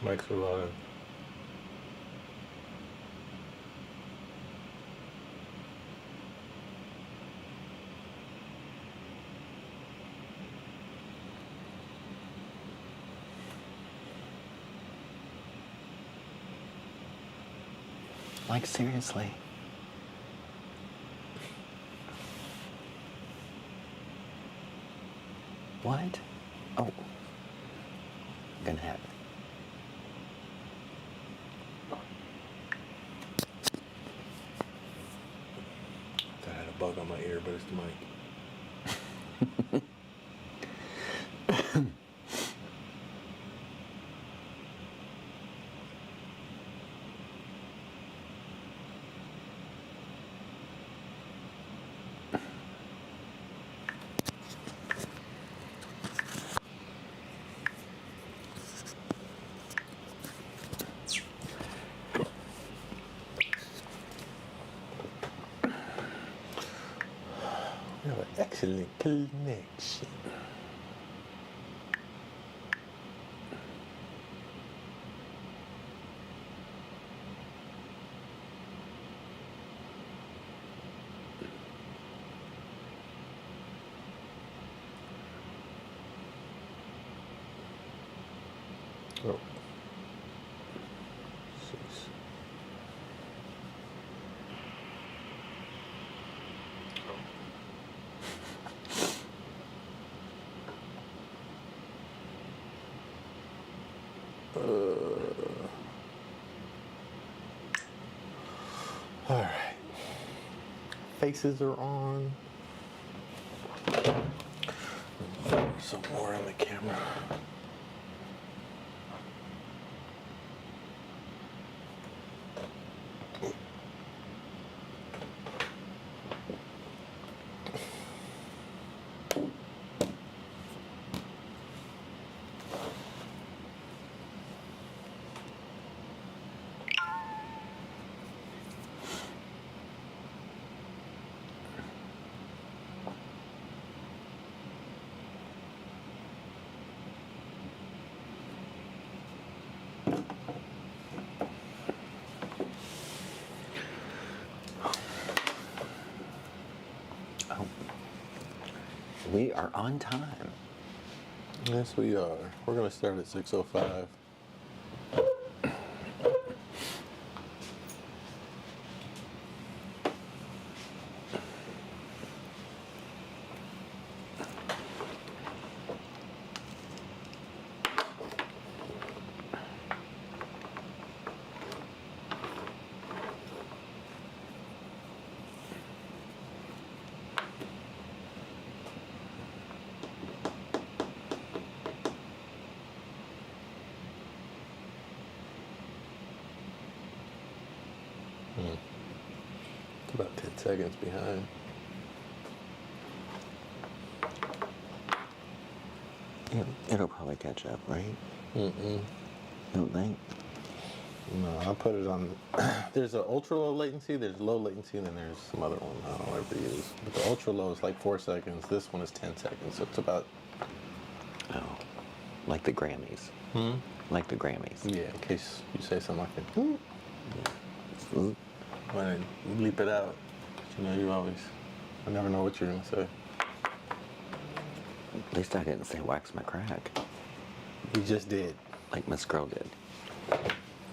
Mike's so loud. Like, seriously. What? Oh. Gonna have it. I had a bug on my ear, but it's the mic. We have an excellent connection. Oh. 6. All right. Faces are on. Some more on the camera. We are on time. Yes, we are. We're going to start at 6:05. It's about 10 seconds behind. It'll probably catch up, right? Don't think? No, I put it on. There's an ultra low latency, there's low latency, and then there's some other one I don't ever use. But the ultra low is like 4 seconds. This one is 10 seconds, so it's about. Oh, like the Grammys. Like the Grammys. Yeah, in case you say something like that. When I bleep it out, you know, you always. I never know what you're gonna say. At least I didn't say wax my crack, You just did. like Miss Girl did.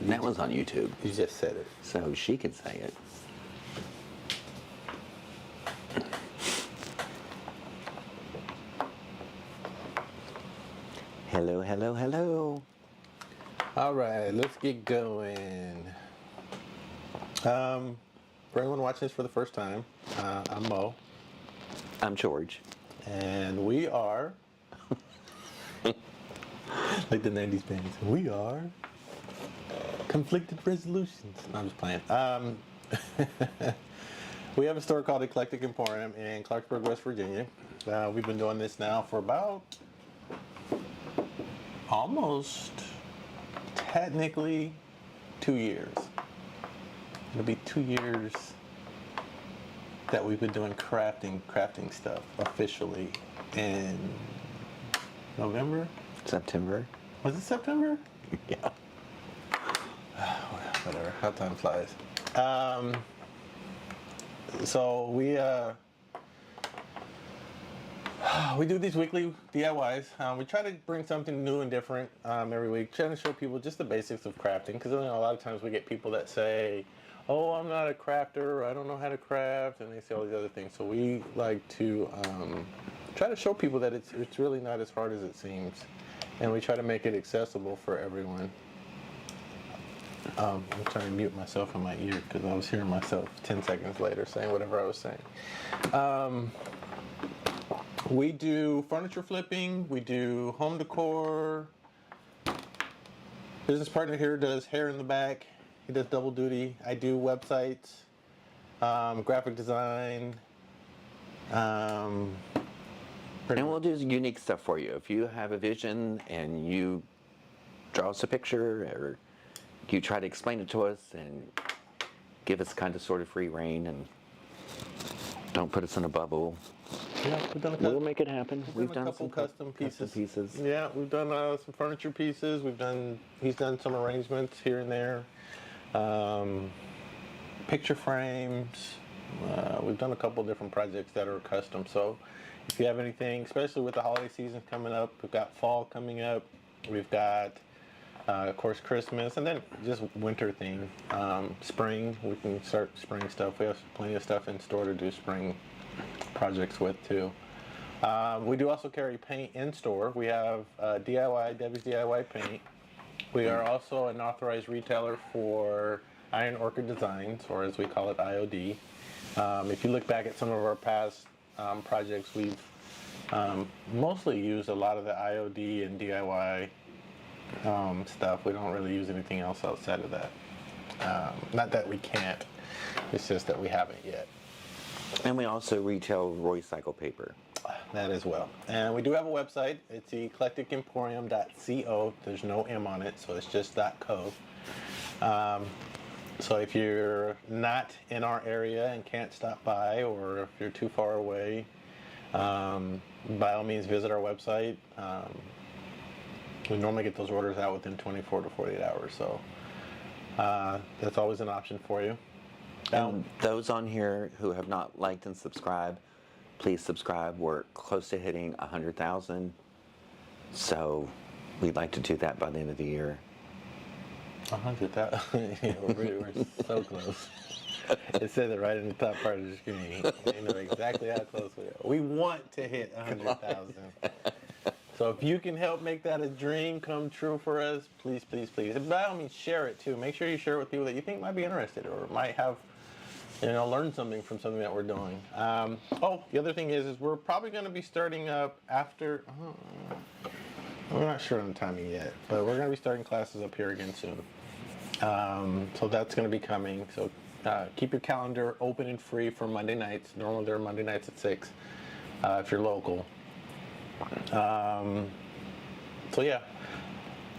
And that was on YouTube, You just said it. so she could say it. Hello, hello, hello. All right, let's get going. For anyone watching this for the first time, I'm Mo, I'm George. and we are like the 90s bands. We are Conflicted Resolutions. No, I'm just playing. We have a store called Eclectic Emporium in Clarksburg, West Virginia. We've been doing this now for about almost technically 2 years. It'll be 2 years that we've been doing crafting stuff officially in November? September. Was it September? Yeah. whatever. How time flies. So we do these weekly DIYs. We try to bring something new and different every week, trying to show people just the basics of crafting. Because a lot of times we get people that say, "Oh, I'm not a crafter. Or I don't know how to craft," and they say all these other things. So we like to try to show people that it's really not as hard as it seems, and we try to make it accessible for everyone. I'm trying to mute myself in my ear because I was hearing myself 10 seconds later saying whatever I was saying. We do furniture flipping, we do home decor. Business partner here does hair in the back. He does double duty. I do websites, graphic design. And we'll do unique stuff for you. If you have a vision and you draw us a picture or you try to explain it to us and give us kind of sort of free reign and don't put us in a bubble. Yeah, We'll make it happen. We've done a couple custom pieces. Yeah, we've done some furniture pieces. He's done some arrangements here and there. Picture frames. We've done a couple different projects that are custom. So if you have anything, especially with the holiday season coming up, we've got fall coming up. We've got, of course, Christmas, and then just winter theme. Spring, we can start spring stuff. We have plenty of stuff in store to do spring projects with too. We do also carry paint in store. We have DIY, Debbie's DIY paint. We are also an authorized retailer for Iron Orchid Designs, or as we call it, IOD. If you look back at some of our past projects, we've mostly used a lot of the IOD and DIY stuff. We don't really use anything else outside of that. Not that we can't, it's just that we haven't yet. And we also retail recycled paper. That as well. And we do have a website. It's eclecticemporium.co. There's no M on it, so it's just .co. So if you're not in our area and can't stop by, or if you're too far away, by all means visit our website. We normally get those orders out within 24 to 48 hours, so that's always an option for you. And those on here who have not liked and subscribed, please subscribe. We're close to hitting 100,000, so we'd like to do that by the end of the year. 100,000. Yeah, we're so close. It said it right in the top part of the screen. You know exactly how close we are. We want to hit 100,000. So if you can help make that a dream come true for us, please, please, please. And by all means, share it too. Make sure you share it with people that you think might be interested or might have, learn something from something that we're doing. The other thing is we're probably going to be starting up after. We're not sure on the timing yet, but we're going to be starting classes up here again soon. So that's going to be coming. So keep your calendar open and free for Monday nights. Normally they're Monday nights at 6 if you're local. So yeah,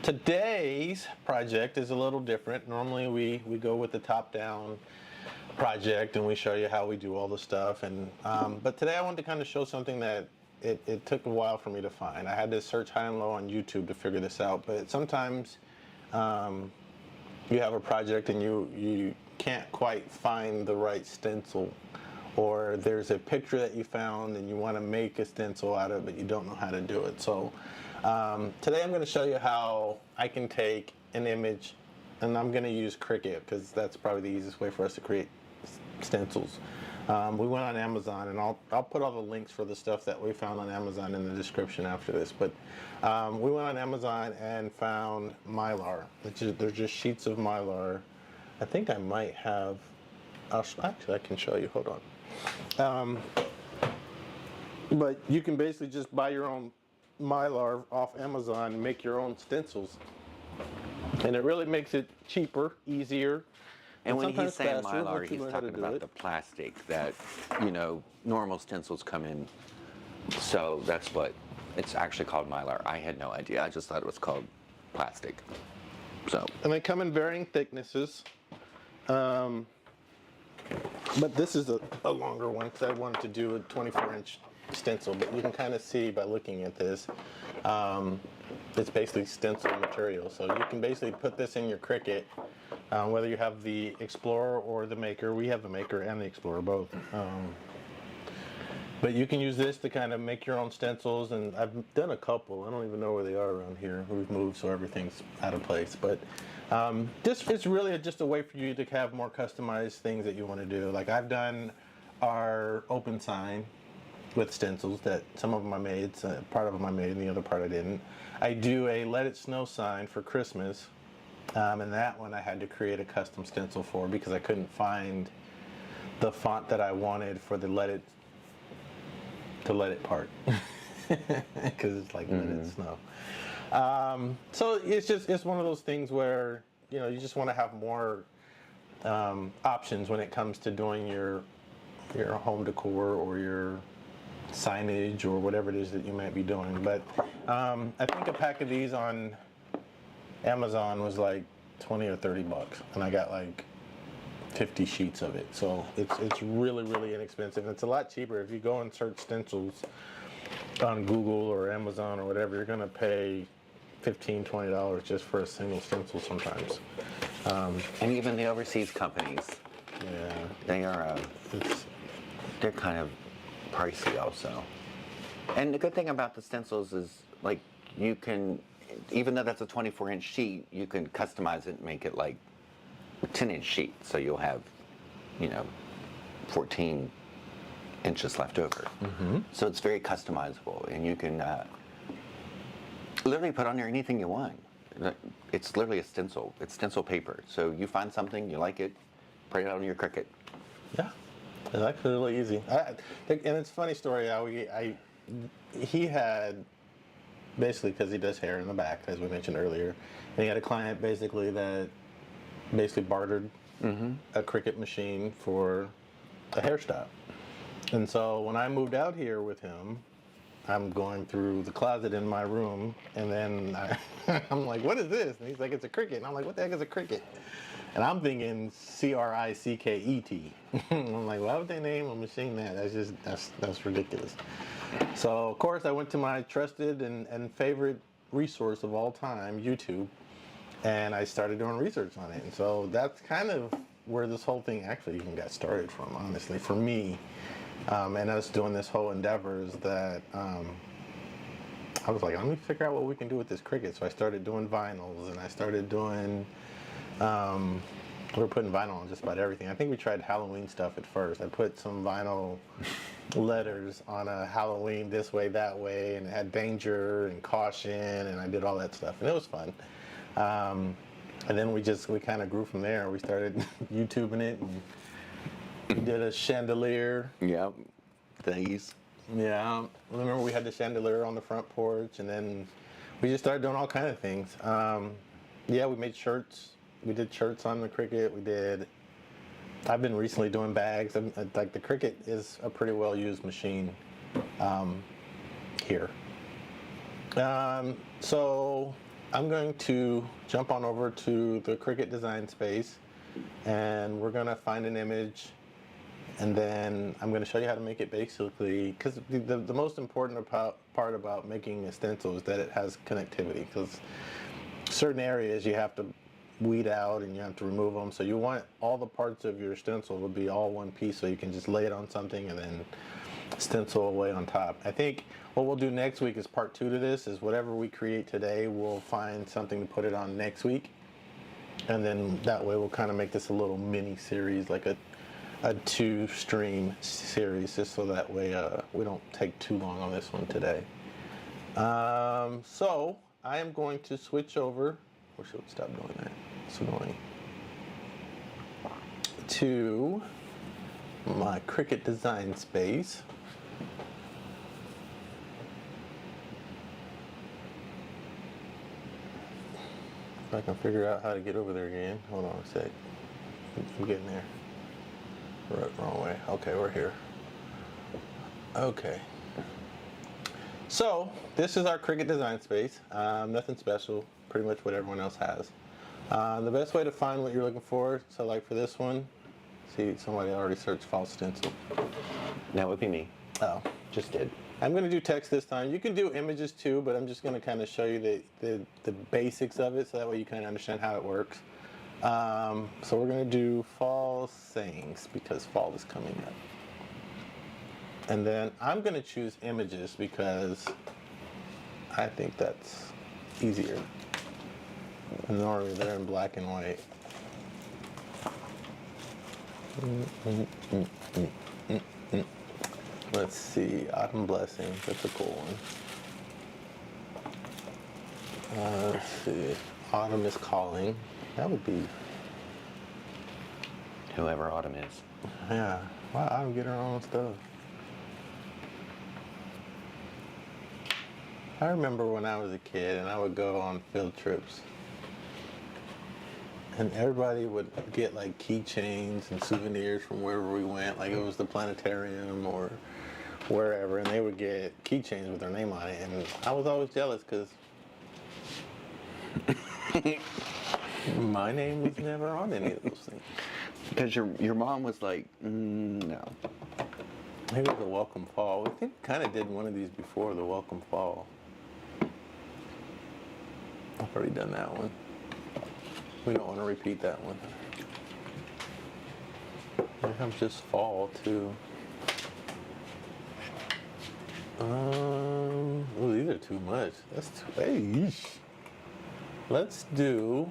today's project is a little different. Normally we go with the top-down project and we show you how we do all the stuff. And but today I wanted to kind of show something that it took a while for me to find. I had to search high and low on YouTube to figure this out. But sometimes you have a project and you can't quite find the right stencil, or there's a picture that you found and you want to make a stencil out of it, but you don't know how to do it. So today I'm going to show you how I can take an image, and I'm going to use Cricut because that's probably the easiest way for us to create stencils. We went on Amazon, and I'll put all the links for the stuff that we found on Amazon in the description after this. But we went on Amazon and found Mylar. They're just sheets of Mylar. I think I might have. Actually, I can show you. Hold on. But you can basically just buy your own Mylar off Amazon and make your own stencils, and it really makes it cheaper, easier. And when he's saying Mylar, he's talking about the plastic that, normal stencils come in. So that's what it's actually called, Mylar. I had no idea. I just thought it was called plastic. So. And they come in varying thicknesses. But this is a longer one because I wanted to do a 24-inch stencil. But you can kind of see by looking at this. it's basically stencil material. So you can basically put this in your Cricut, whether you have the Explorer or the Maker. We have the Maker and the Explorer both. But you can use this to kind of make your own stencils, and I've done a couple. I don't even know where they are around here. We've moved, so everything's out of place. But this is really just a way for you to have more customized things that you want to do. Like I've done our open sign with stencils that some of them I made, part of them I made, and the other part I didn't. I do a Let It Snow sign for Christmas, and that one I had to create a custom stencil for because I couldn't find the font that I wanted for the Let It part because it's like Let It Snow. So it's one of those things where you just want to have more options when it comes to doing your home decor or your signage or whatever it is that you might be doing. But I think a pack of these on Amazon was like 20 or 30 bucks, and I got like 50 sheets of it. So it's really, really inexpensive. It's a lot cheaper if you go and search stencils on Google or Amazon or whatever. You're gonna pay $15-20 just for a single stencil sometimes. And even the overseas companies, yeah, they're kind of pricey also. And the good thing about the stencils is, like, you can, even though that's a 24-inch sheet, you can customize it and make it like a 10-inch sheet. So you'll have, 14 inches left over. So it's very customizable, and you can literally put on there anything you want. It's literally a stencil. It's stencil paper. So you find something, you like it, print it out on your Cricut. Yeah, it's actually really easy. And it's a funny story. He had, basically, because he does hair in the back, as we mentioned earlier, and he had a client basically that bartered a Cricut machine for a hairstyle. And so when I moved out here with him, I'm going through the closet in my room, and then I'm like, what is this? And he's like, it's a Cricut. And I'm like, what the heck is a Cricut? And I'm thinking Cricket. I'm like, why would they name a machine that? That's ridiculous. So, of course, I went to my trusted and favorite resource of all time, YouTube, and I started doing research on it. And so that's kind of where this whole thing actually even got started from, honestly, for me. And us doing this whole endeavor is that I was like, let me figure out what we can do with this Cricut. So I started doing vinyls, and I started doing, we were putting vinyl on just about everything. I think we tried Halloween stuff at first. I put some vinyl letters on a Halloween this way, that way, and it had danger and caution, and I did all that stuff, and it was fun. And then we kind of grew from there. We started YouTubing it, and we did a chandelier. Yeah, these. Yeah, remember we had the chandelier on the front porch, and then we just started doing all kind of things. Yeah, we made shirts. We did shirts on the Cricut. I've been recently doing bags. Like the Cricut is a pretty well used machine here. So I'm going to jump on over to the Cricut Design Space, and we're going to find an image, and then I'm going to show you how to make it basically, because the most important part about making a stencil is that it has connectivity, because certain areas you have to weed out and you have to remove them, so you want all the parts of your stencil to be all one piece so you can just lay it on something and then stencil away on top. I think what we'll do next week is part 2 to this, is whatever we create today, we'll find something to put it on next week, and then that way we'll kind of make this a little mini series, like a 2-stream series, just so that way we don't take too long on this one today. So I am going to switch over, wish it would stop doing that, it's annoying, to my Cricut Design Space. If I can figure out how to get over there again. Hold on a sec. I'm getting there. Wrong way. Okay, we're here. Okay. So, this is our Cricut Design Space. Nothing special, pretty much what everyone else has. The best way to find what you're looking for, so like for this one, see, somebody already searched false stencil. That would be me. Oh. Just did. I'm going to do text this time. You can do images too, but I'm just going to kind of show you the basics of it so that way you kind of understand how it works. So we're going to do fall sayings because fall is coming up. And then I'm going to choose images because I think that's easier. And normally they're in black and white. Let's see, Autumn Blessing, that's a cool one. Let's see, Autumn is Calling. That would be... Whoever Autumn is. Yeah, wow, Autumn get her own stuff. I remember when I was a kid and I would go on field trips. And everybody would get like keychains and souvenirs from wherever we went, like it was the planetarium or wherever, and they would get keychains with their name on it, and I was always jealous because my name was never on any of those things. Because your mom was like, no. Maybe the Welcome Fall. We think kind of did one of these before, the Welcome Fall. I've already done that one. We don't want to repeat that one. I have just fall too. Oh, these are too much. That's too. Hey, yeesh. Let's do.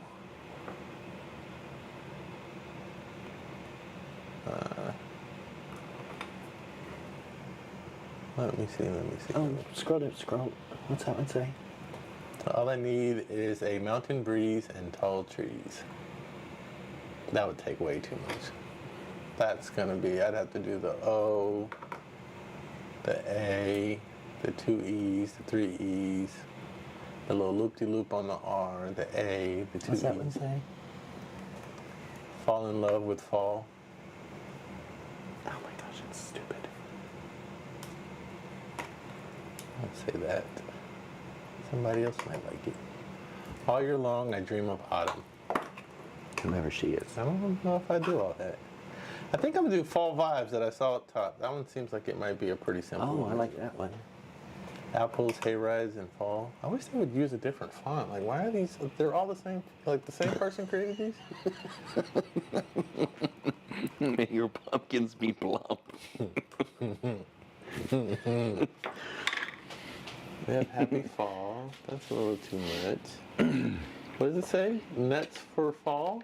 Let me see. Oh, scroll. What's that one say? All I need is a mountain breeze and tall trees. That would take way too much. That's gonna be, I'd have to do the O, the A, the 2 E's, the 3 E's, the little loop-de-loop on the R, the A, the 2 E's. What's that one say? Fall in love with fall. Oh my gosh, it's stupid. I'll say that. Somebody else might like it. All year long, I dream of autumn. Whoever she is. I don't know if I do all that. I think I'm gonna do fall vibes that I saw up top. That one seems like it might be a pretty simple Oh, one. I like that one. Apples, hayrides, and fall. I wish they would use a different font. Like, why are these? They're all the same. Like the same person created these. May your pumpkins be plump. We have happy fall. That's a little too much. What does it say? Nuts for fall?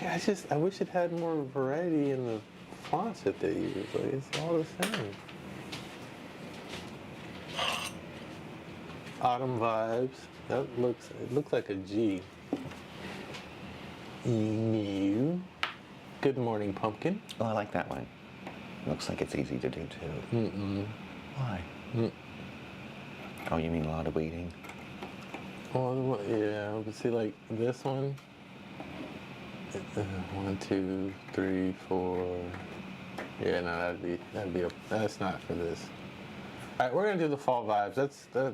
Yeah, I wish it had more variety in the fonts that they use. Like, it's all the same. Autumn vibes. It looks like a G. New. Good morning, pumpkin. Oh, I like that one. Looks like it's easy to do too. Mm-mm. Why? Oh, you mean a lot of weeding? Oh, yeah. We can see like this one. 1, 2, 3, 4. Yeah, no, that's not for this. All right, we're gonna do the fall vibes.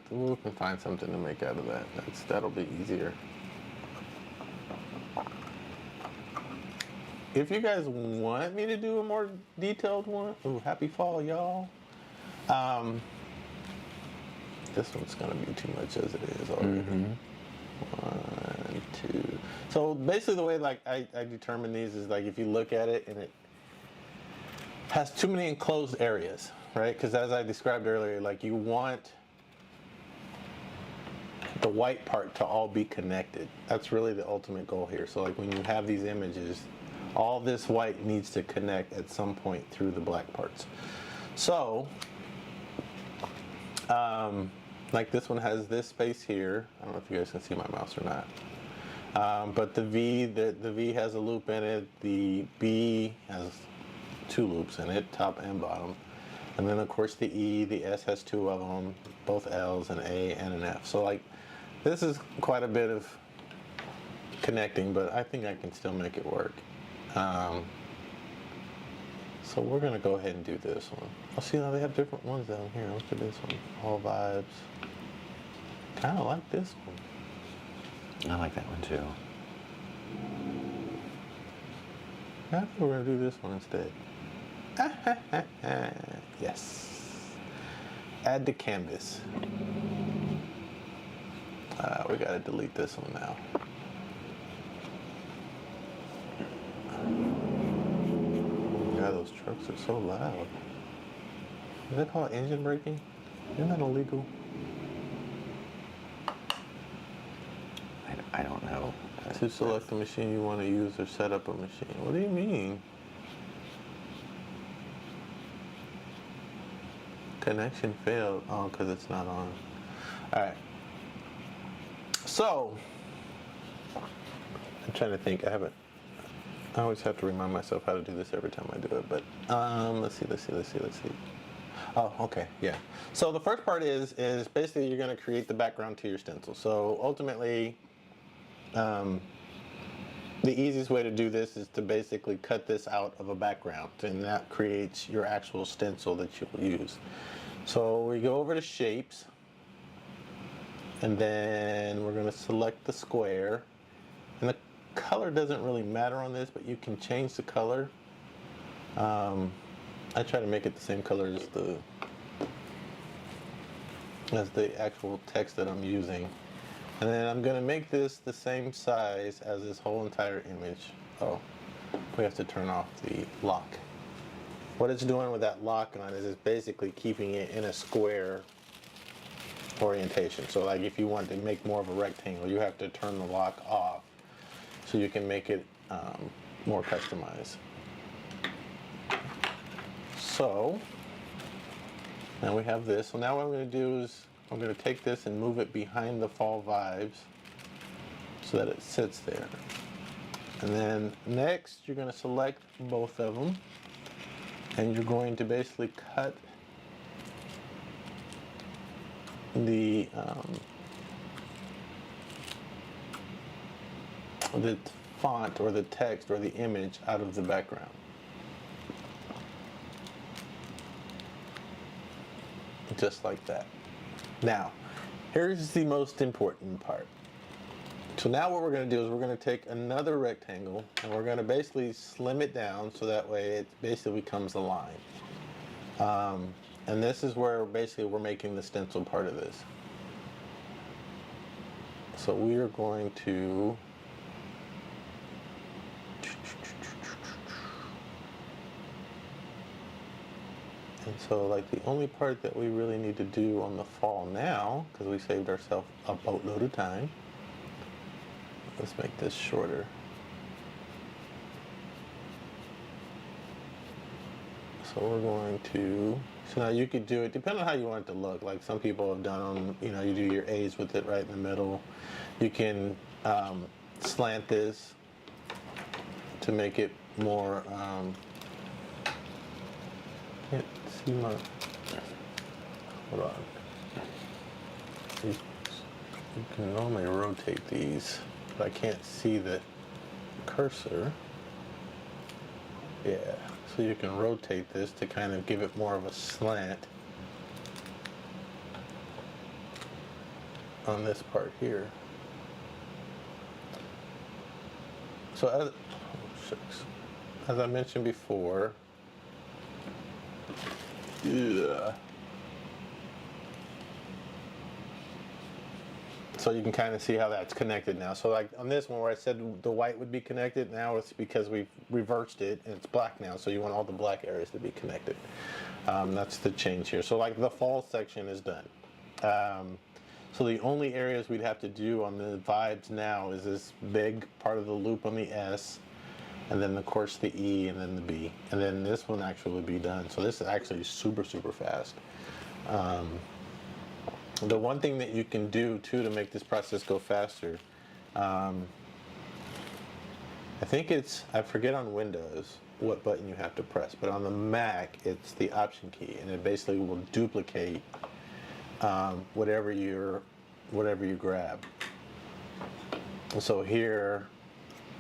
We can find something to make out of that. That'll be easier. If you guys want me to do a more detailed one, ooh, happy fall, y'all. This one's gonna be too much as it is already. Mm-hmm. 1, 2. So basically, the way like I determine these is like if you look at it and it has too many enclosed areas, right? Because as I described earlier, like you want the white part to all be connected. That's really the ultimate goal here. So like when you have these images, all this white needs to connect at some point through the black parts. So, like this one has this space here. I don't know if you guys can see my mouse or not. But the V has a loop in it. The B has 2 loops in it, top and bottom. And then of course the E, the S has 2 of them, both L's, an A and an F. So like this is quite a bit of connecting, but I think I can still make it work. So we're gonna go ahead and do this one. Oh, see now they have different ones down here. Look at this one, all vibes. Kind of like this one. I like that one too. I think we're gonna do this one instead. Yes. Add to canvas. We gotta delete this one now. Yeah, those trucks are so loud. Is that called engine braking? Isn't that illegal? I don't know. To select the machine you want to use or set up a machine. What do you mean? Connection failed. Oh, because it's not on. All right. So, I'm trying to think. I always have to remind myself how to do this every time I do it. But let's see. Oh, okay, yeah. So the first part is basically you're going to create the background to your stencil. So ultimately, the easiest way to do this is to basically cut this out of a background, and that creates your actual stencil that you'll use. So we go over to shapes, and then we're going to select the square. And the color doesn't really matter on this, but you can change the color. I try to make it the same color as the actual text that I'm using. And then I'm going to make this the same size as this whole entire image. Oh, we have to turn off the lock. What it's doing with that lock on is it's basically keeping it in a square orientation. So like if you want to make more of a rectangle, you have to turn the lock off so you can make it more customized. So now we have this. So now what I'm going to do is I'm going to take this and move it behind the fall vibes so that it sits there. And then next you're going to select both of them, and you're going to basically cut the font or the text or the image out of the background. Just like that. Now, here's the most important part. So now what we're going to do is we're going to take another rectangle and we're going to basically slim it down so that way it basically becomes a line. And this is where basically we're making the stencil part of this. So we are going to and so like the only part that we really need to do on the fall now, because we saved ourselves a boatload of time, let's make this shorter. So we're going to, so now you could do it, depending on how you want it to look. Like some people have done them, you know, you do your A's with it right in the middle. You can slant this to make it more, can't see my, hold on. You can normally rotate these, but I can't see the cursor. Yeah, so you can rotate this to kind of give it more of a slant on this part here. So as I mentioned before, so you can kind of see how that's connected now. So like on this one where I said the white would be connected, now it's because we've reversed it and it's black now. So you want all the black areas to be connected. That's the change here. So like the fall section is done. So the only areas we'd have to do on the vibes now is this big part of the loop on the S, and then of course the E, and then the B, and then this one actually would be done. So this is actually super fast. The one thing that you can do too to make this process go faster, I think it's, I forget on Windows what button you have to press, but on the Mac it's the Option key, and it basically will duplicate whatever you grab. And so here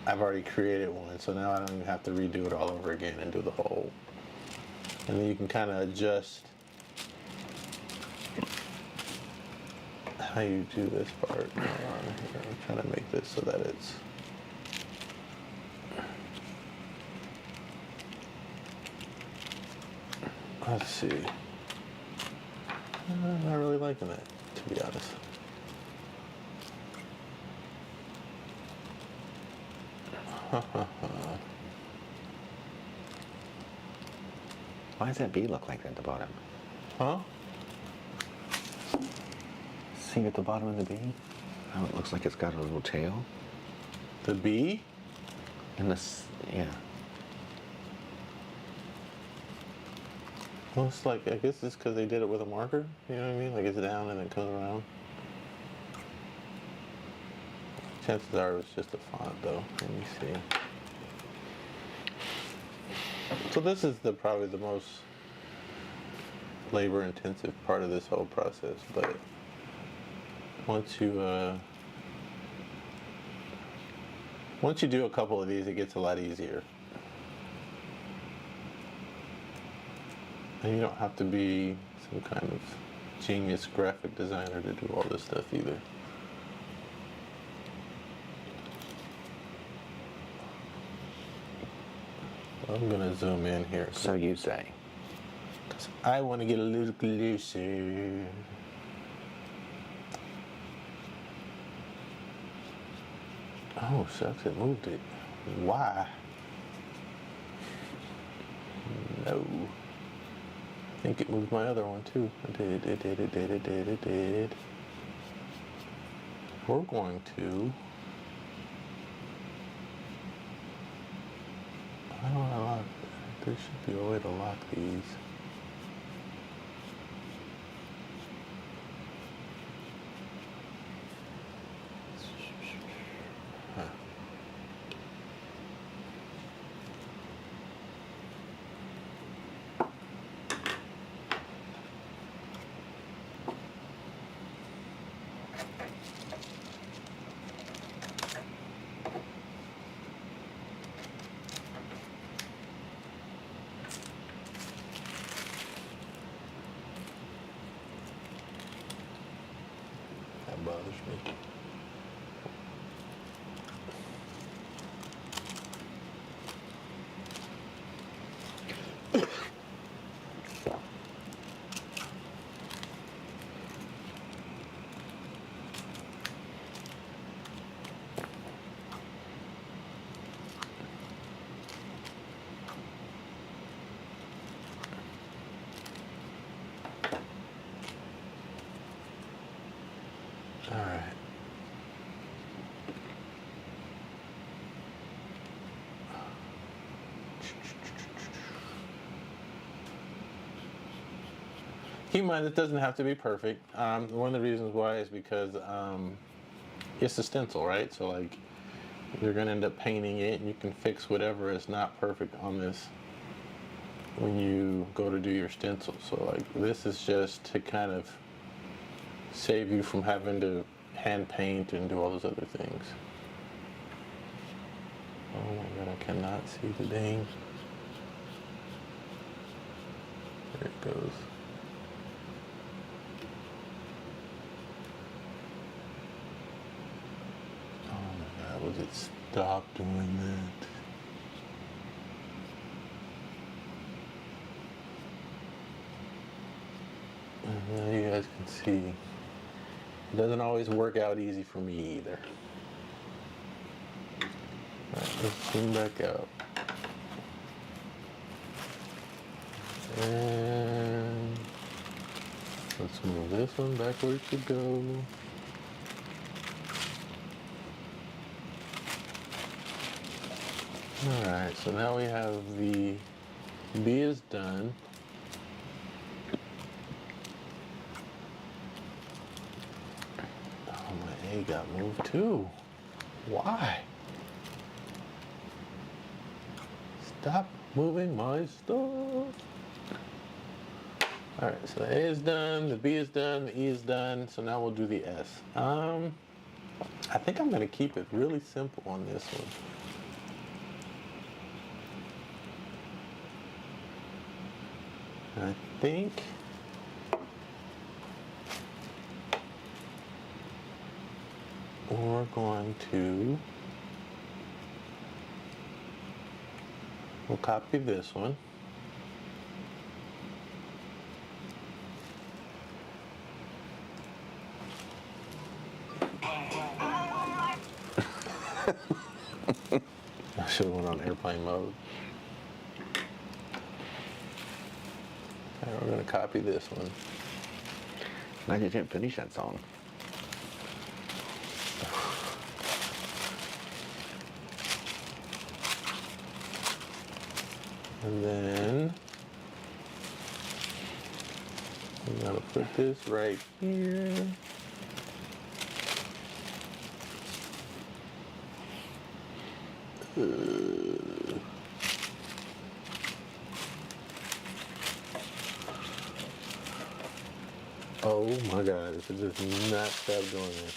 I've already created one, so now I don't even have to redo it all over again and do the whole. And then you can kind of adjust how you do this part. Hold on here. I'm trying to make this so that it's Let's see. I'm not really liking that, to be honest. Why does that bee look like that at the bottom? Huh? See at the bottom of the bee? How it looks like it's got a little tail? The bee? And this, yeah. Well, it's like, I guess it's because they did it with a marker. You know what I mean? Like it's down and it comes around. Chances are it's just a font, though. Let me see. So this is probably the most labor-intensive part of this whole process, but once you do a couple of these, it gets a lot easier. And you don't have to be some kind of genius graphic designer to do all this stuff either. I'm gonna zoom in here. So you say. 'Cause I want to get a little closer. Oh shucks, it moved it. Why? No. I think it moved my other one too. It did. We're going to. I don't want to lock. There should be a way to lock these. Huh. That bothers me. All right. Keep in mind, it doesn't have to be perfect. One of the reasons why is because it's a stencil, right? So like, you're gonna end up painting it, and you can fix whatever is not perfect on this when you go to do your stencil. So like, this is just to kind of save you from having to hand paint and do all those other things. Oh my god, I cannot see the dang. There it goes. Oh my god, would it stop doing that? And now you guys can see. It doesn't always work out easy for me either. Alright, let's zoom back out. And let's move this one back where it should go. Alright, so now we have the B is done. A got moved too. Why? Stop moving my stuff. Alright, so the A is done, the B is done, the E is done, so now we'll do the S. I think I'm going to keep it really simple on this one. I think we're going to, we'll copy this one. should have went on airplane mode. Alright, we're gonna copy this one. I didn't finish that song. And then I'm gonna put this right here. Oh my God, if it does not stop doing this.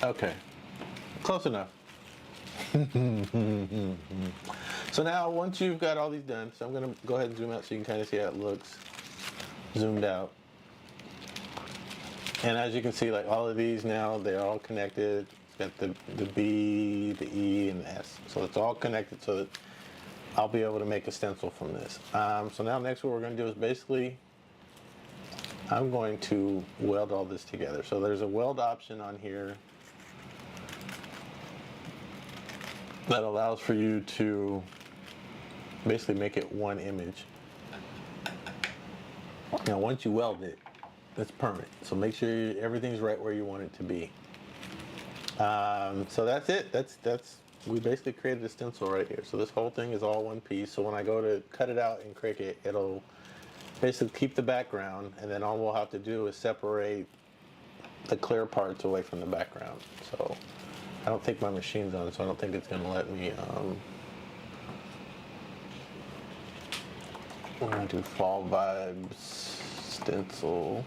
Okay, close enough. So now, once you've got all these done, so I'm gonna go ahead and zoom out so you can kind of see how it looks zoomed out. And as you can see, like all of these now, they're all connected. It's got the B, the E, and the S. So it's all connected so that I'll be able to make a stencil from this. So now next what we're gonna do is basically, I'm going to weld all this together. So there's a weld option on here that allows for you to basically make it one image. Now once you weld it, it's permanent. So make sure everything's right where you want it to be. So that's it. We basically created a stencil right here. So this whole thing is all one piece. So when I go to cut it out in Cricut, it'll basically keep the background, and then all we'll have to do is separate the clear parts away from the background. So I don't think my machine's on, so I don't think it's gonna let me, I'm gonna do Fall Vibes stencil.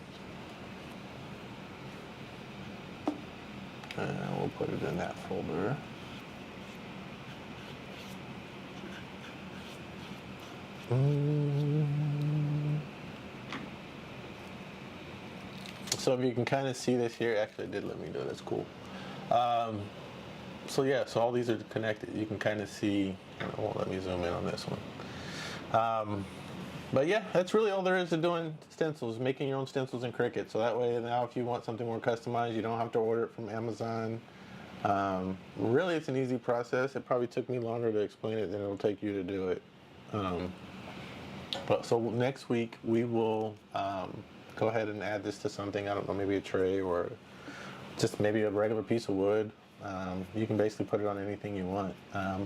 And we'll put it in that folder. So if you can kind of see this here, actually it did let me do it, that's cool. So yeah, so all these are connected. You can kind of see, it won't let me zoom in on this one. But yeah, that's really all there is to doing stencils, making your own stencils in Cricut. So that way now if you want something more customized, you don't have to order it from Amazon. Really, it's an easy process. It probably took me longer to explain it than it'll take you to do it. But so next week we will go ahead and add this to something. I don't know, maybe a tray or just maybe a regular piece of wood. You can basically put it on anything you want.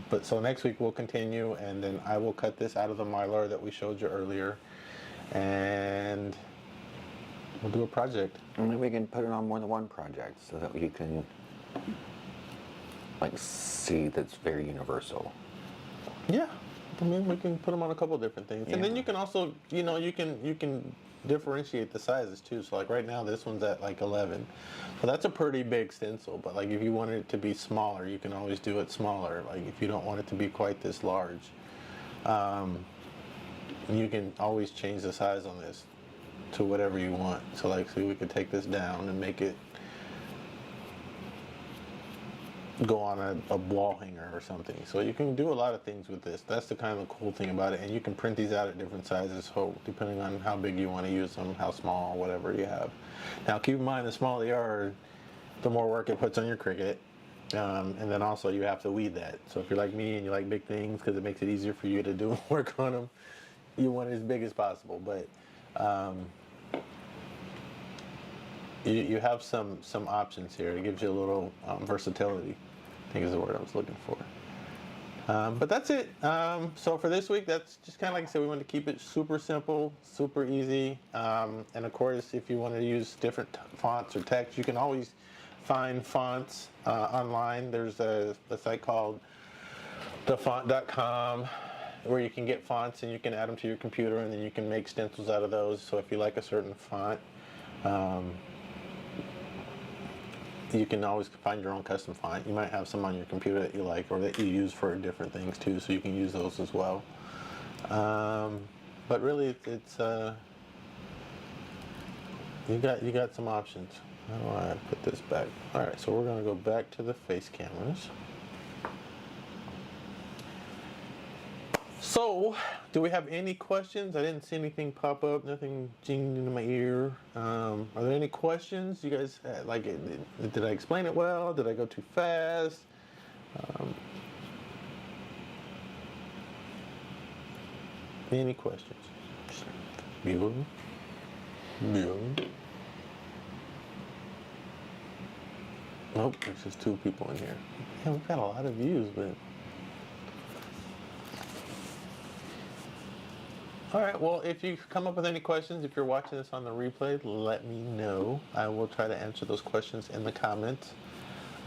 But so next week we'll continue, and then I will cut this out of the mylar that we showed you earlier, and we'll do a project. And then we can put it on more than one project so that you can like see that's very universal. Yeah, I mean we can put them on a couple different things, and then you can also, you know, you can differentiate the sizes too. So like right now this one's at like 11, so that's a pretty big stencil. But like if you wanted it to be smaller, you can always do it smaller. Like if you don't want it to be quite this large, you can always change the size on this to whatever you want. So like, see, we could take this down and make it go on a wall hanger or something. So you can do a lot of things with this. That's the kind of cool thing about it. And you can print these out at different sizes, so depending on how big you want to use them, how small, whatever you have. Now keep in mind, the smaller they are, the more work it puts on your Cricut. And then also you have to weed that. So if you're like me and you like big things because it makes it easier for you to do work on them, you want it as big as possible. But you have some options here. It gives you a little versatility, I think is the word I was looking for. But that's it. So for this week, that's just kind of like I said, we want to keep it super simple, super easy. And of course, if you want to use different fonts or text, you can always find fonts online. There's a site called thefont.com where you can get fonts and you can add them to your computer, and then you can make stencils out of those. So if you like a certain font, you can always find your own custom font. You might have some on your computer that you like or that you use for different things too, so you can use those as well. But really, it's you got some options. How do I put this back? All right, so we're going to go back to the face cameras. So, do we have any questions? I didn't see anything pop up, nothing jingling into my ear. Are there any questions? You guys, did I explain it well? Did I go too fast? Any questions? Bueller? Nope, there's just 2 people in here. Yeah, we've got a lot of views, but... All right, well, if you come up with any questions, if you're watching this on the replay, let me know. I will try to answer those questions in the comments.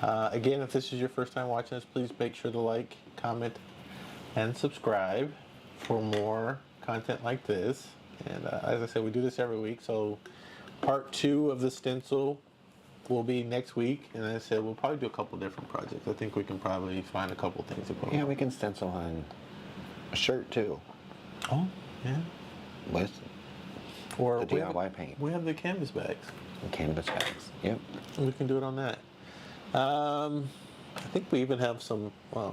Again, if this is your first time watching this, please make sure to like, comment, and subscribe for more content like this. And as I said, we do this every week, so part 2 of the stencil will be next week. And as I said, we'll probably do a couple different projects. I think we can probably find a couple things to put on. Yeah, we can stencil on a shirt too. Oh, yeah. With Or the DIY paint. We have the canvas bags. And canvas bags, yep. We can do it on that. I think we even have some, I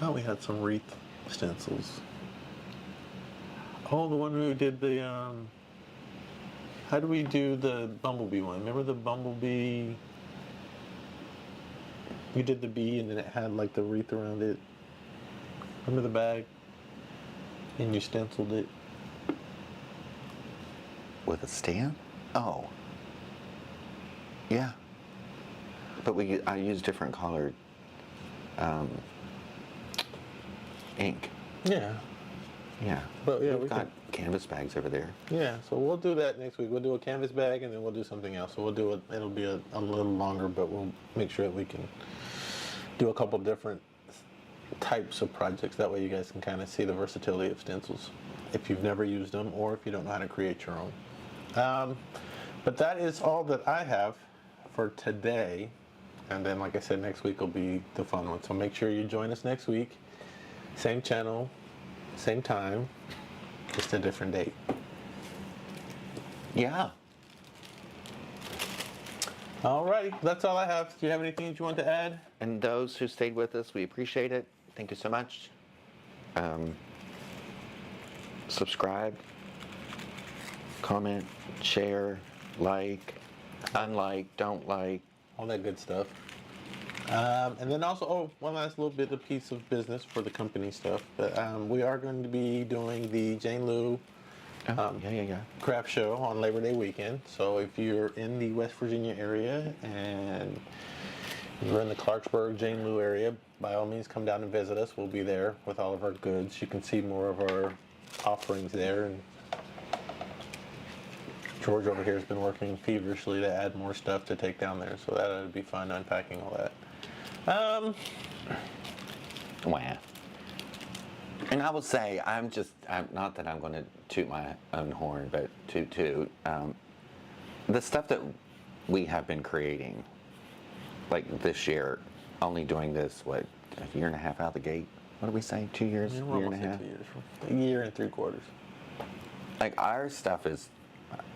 thought we had some wreath stencils. Oh, the one we did the, how do we do the bumblebee one? Remember the bumblebee? You did the bee and then it had like the wreath around it. Remember the bag? And you stenciled it. With a stand? Oh. Yeah. But I use different colored ink. Yeah. Yeah. But yeah, we've got canvas bags over there. Yeah, so we'll do that next week. We'll do a canvas bag and then we'll do something else. So we'll do it, it'll be a little longer, but we'll make sure that we can do a couple different types of projects. That way you guys can kind of see the versatility of stencils if you've never used them or if you don't know how to create your own. But that is all that I have for today. And then, like I said, next week will be the fun one. So make sure you join us next week. Same channel, same time, just a different date. Yeah. Alrighty, that's all I have. Do you have anything that you want to add? And those who stayed with us, we appreciate it. Thank you so much. Subscribe, comment, share, like, unlike, don't like. All that good stuff. And then also, one last little bit of piece of business for the company stuff. But we are going to be doing the Jane Lou craft show on Labor Day weekend. So if you're in the West Virginia area and you're in the Clarksburg, Jane Lou area, by all means come down and visit us. We'll be there with all of our goods. You can see more of our offerings there. And George over here has been working feverishly to add more stuff to take down there. So that would be fun unpacking all that. Wow. And I will say, I'm not that I'm going to toot my own horn, but toot. The stuff that we have been creating, like this year, only doing this, what, a year and a half out of the gate? What did we say, 2 years? Yeah, year and a half? 2 years. A year and 3/4. Like, our stuff is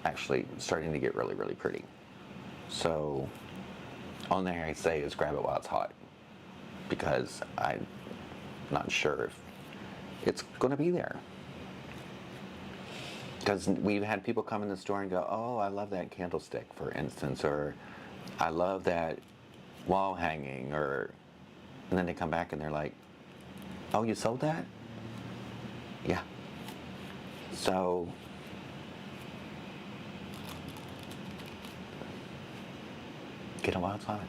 actually starting to get really, really pretty. So, on there I say is grab it while it's hot, because I'm not sure if it's going to be there. Because we've had people come in the store and go, oh, I love that candlestick, for instance, or I love that wall hanging, or, and then they come back and they're like, oh, you sold that? Yeah. So, get them while it's hot.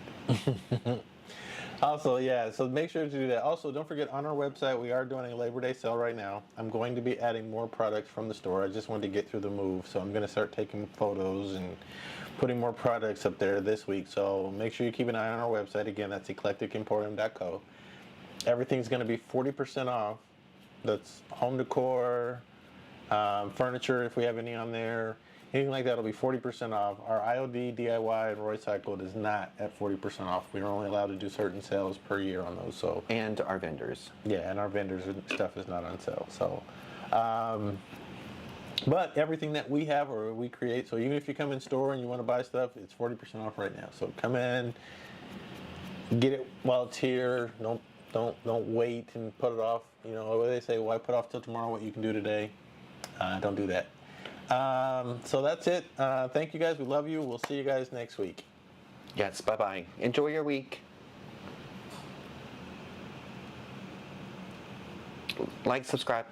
Also, yeah, so make sure to do that. Also, don't forget, on our website, we are doing a Labor Day sale right now. I'm going to be adding more products from the store. I just wanted to get through the move, so I'm going to start taking photos and putting more products up there this week. So make sure you keep an eye on our website. Again, that's eclecticemporium.co. Everything's going to be 40% off. That's home decor, furniture, if we have any on there. Anything like that will be 40% off. Our IOD, DIY, and Roy Cycled is not at 40% off. We're only allowed to do certain sales per year on those. So And our vendors. yeah, and our vendors and stuff is not on sale. So, but everything that we have or we create, so even if you come in store and you want to buy stuff, it's 40% off right now. So come in, get it while it's here. Don't Don't wait and put it off. You know, what they say, why put off till tomorrow what you can do today? Don't do that. So that's it. Thank you guys. We love you. We'll see you guys next week. Yes, bye-bye. Enjoy your week. Like, subscribe.